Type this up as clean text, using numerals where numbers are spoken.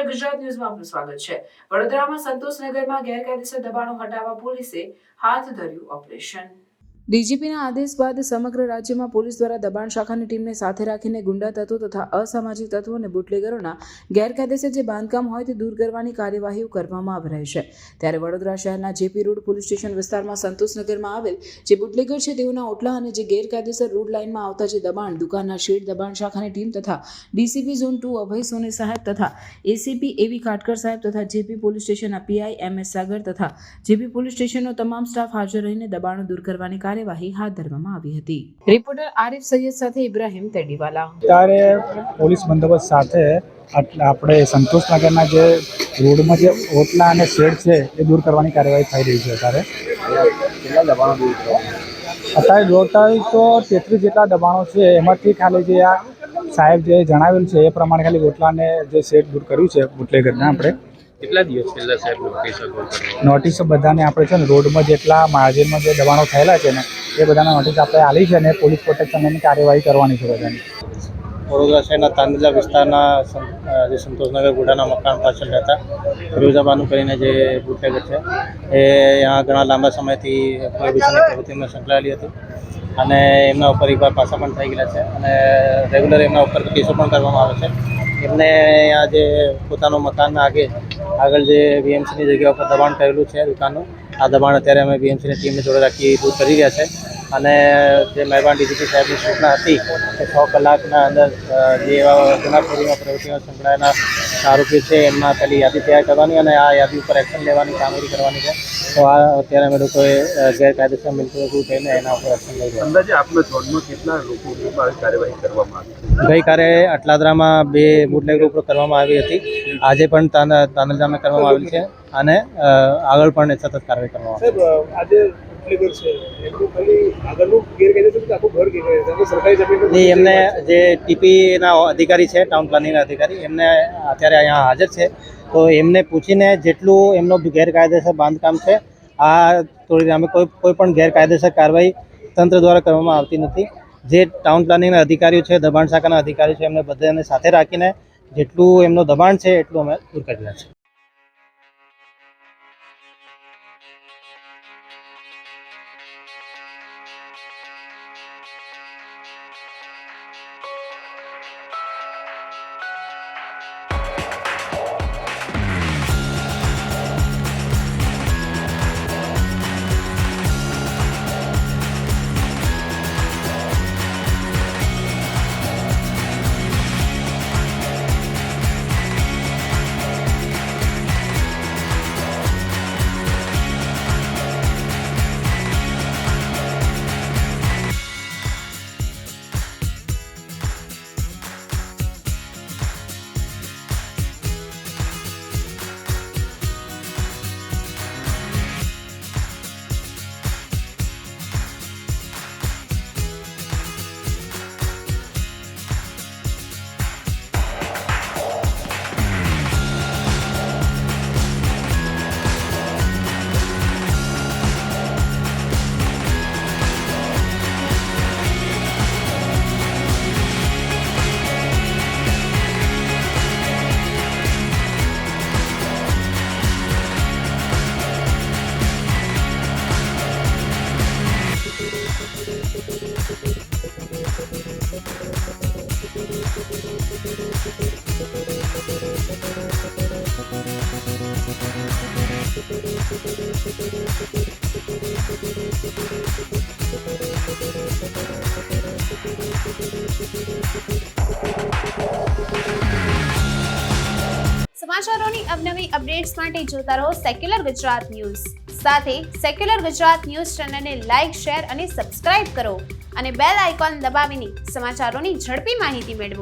Secular Gujarat ન્યૂઝમાં આપનું સ્વાગત છે। વડોદરામાં સંતોષનગરમાં ગેરકાયદેસર દબાણો હટાવવા પોલીસે હાથ ધર્યું ઓપરેશન। ડીજીપીના આદેશ બાદ સમગ્ર રાજ્યમાં પોલીસ દ્વારા દબાણ શાખાની ટીમને સાથે રાખીને ગુંડા તત્વો તથા અસામાજિક તત્વો અને બુટલેગરોના ગેરકાયદેસર જે બાંધકામ હોય તે દૂર કરવાની કાર્યવાહીઓ કરવામાં આવી રહી છે। ત્યારે વડોદરા શહેરના જેપી રોડ પોલીસ સ્ટેશન વિસ્તારમાં સંતોષનગરમાં આવેલ જે બુટલેગર છે તેઓના ઓટલા અને જે ગેરકાયદેસર રોડ લાઇનમાં આવતા જે દબાણ દુકાનના શેડ દબાણ શાખાની ટીમ તથા ડીસીપી ઝોન 2 અભય સોની સાહેબ તથા એસીપી એવી કાટકર સાહેબ તથા જેપી પોલીસ સ્ટેશનના પીઆઈ એમએસ સાગર તથા જેપી પોલીસ સ્ટેશનનો તમામ સ્ટાફ હાજર રહીને દબાણો દૂર કરવાની કાર્યવાહી હાથ ધરવામાં આવી હતી। રિપોર્ટર આરિફ સૈયદ સાથે ઇબ્રાહિમ તેડીવાલા। ત્યારે પોલીસ બંદોબસ્ત સાથે આપણે સંતોષનગરના જે રોડમાં જે ઓટલા અને શેડ છે એ દૂર કરવાની કાર્યવાહી થઈ રહી છે। કેટલા દબાણો દૂર કરવા? અત્યારે ટોટલ તો 33 જેટલા દબાણો છે, એમાંથી ખાલી જે આ સાહેબ જે જણાવેલ છે એ પ્રમાણે ખાલી ઓટલાને જે શેડ દૂર કર્યું છે બુટલેગરના। આપણે કેટલા દિવસ પહેલા સાહેબ નોટિસો બધાને આપણે છે ને રોડમાં જેટલા માર્જિનમાં જે દબાણો થયેલા છે ને એ બધાના નોટિસ આપણે આલી છે અને પોલીસ પ્રોટેક્શનની કાર્યવાહી કરવાની છે બધાની। વડોદરા શહેરના તાંદલા વિસ્તારના જે સંતોષનગર ગોડાના મકાન પાછળ રહેતા ફિરોઝાબાનુ કરીને જે બુટલેગર છે એ यहाँ ઘણા લાંબા સમયથી પ્રોહિબિશનની પ્રવૃત્તિમાં સંકળાયેલી હતી અને એમના ઉપર એકવાર પાછા પણ થઈ ગયેલા છે અને રેગ્યુલર એમના ઉપર કેસો પણ કરવામાં આવે છે। એમને અહીંયા જે પોતાનું મકાન આગળ જે બીએમસીની જગ્યા ઉપર દબાણ કરેલું છે દુકાનનું, આ દબાણ અત્યારે અમે બીએમસીની ટીમને જોડે રાખી દૂર કરી રહ્યા છે અને જે મહેરબાન ડીજીપી સાહેબની સૂચના હતી કે 6 કલાકના અંદર જે એવા ગુનાખોરીમાં પ્રવૃત્તિમાં સંકળાયેલા આરોપીઓ છે એમના પહેલી યાદી તૈયાર કરવાની અને આ યાદી ઉપર એક્શન લેવાની કામગીરી કરવાની છે। તો આ અત્યારે અમે લોકોએ ગેરકાયદેસર મિલકતો થઈને એના ઉપર એક્શન લઈ રહ્યા। અંદાજે આપના ઝોનમાં કેટલા લોકો કાર્યવાહી કરવામાં આવી? ગઈકાલે અટલાદરામાં 2 બુટલેગરો ઉપર કરવામાં આવી હતી, આજે પણ તાંદલજામાં કરવામાં આવેલી છે અને આગળ પણ સતત કાર્યવાહી કરવામાં આવશે। એમને જે ટીપીના અધિકારી છે, ટાઉન પ્લાનિંગના અધિકારી, એમને અત્યારે અહીંયા હાજર છે, તો એમને પૂછીને જેટલું એમનો ગેરકાયદેસર બાંધકામ છે આ તોડીને અમે કોઈ પણ ગેરકાયદેસર કાર્યવાહી તંત્ર દ્વારા કરવામાં આવતી નથી। જે ટાઉન પ્લાનિંગના અધિકારીઓ છે, દબાણ શાખાના અધિકારીઓ છે, એમને બધાને સાથે રાખીને જેટલું એમનું દબાણ છે એટલું અમે દૂર કરેલા છે। સમાચારોની અવનવી અપડેટ્સ માટે જોતા રહો સેક્યુલર ગુજરાત ન્યૂઝ। સાથે સેક્યુલર ગુજરાત ન્યૂઝ ચેનલને લાઇક, શેર અને સબસ્ક્રાઇબ કરો અને બેલ આઇકોન દબાવીને સમાચારોની ઝડપી માહિતી મેળવો।